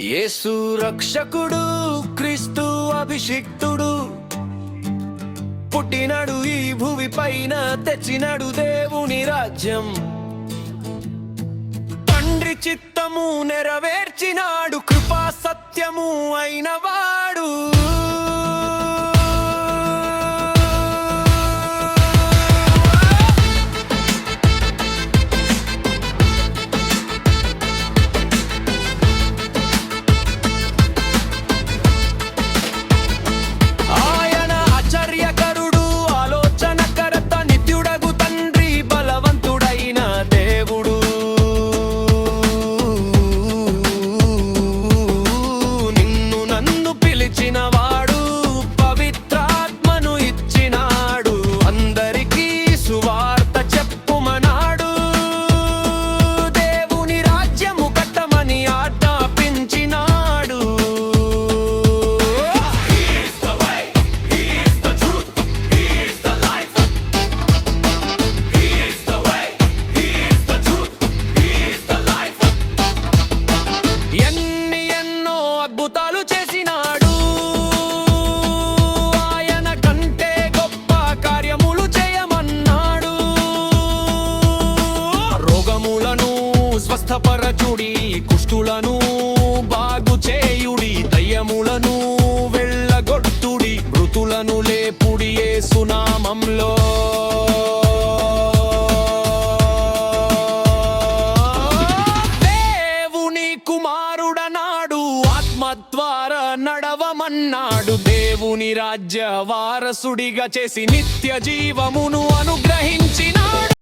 యేసు రక్షకుడు, క్రీస్తు అభిషిక్తుడు, పుట్టినడు ఈ భూమి పైన, తెచ్చినడు దేవుని రాజ్యం. తండ్రి చిత్తము నెరవేర్చినాడు, కృపా సత్యము అయినవాడు. అద్భుతాలు చేసినాడు, ఆయన కంటే గొప్ప కార్యములు చేయమన్నాడు. రోగములను స్వస్థపరచుడి, కుష్ఠులను బాగు చేయుడి, దయ్యములను వెళ్ళగొట్టుడి, మృతులను లేపుడి యేసు నామములో. ద్వారా నడవమన్నాడు, దేవుని రాజ్య వారసుడిగా చేసి నిత్య జీవమును అనుగ్రహించినాడు.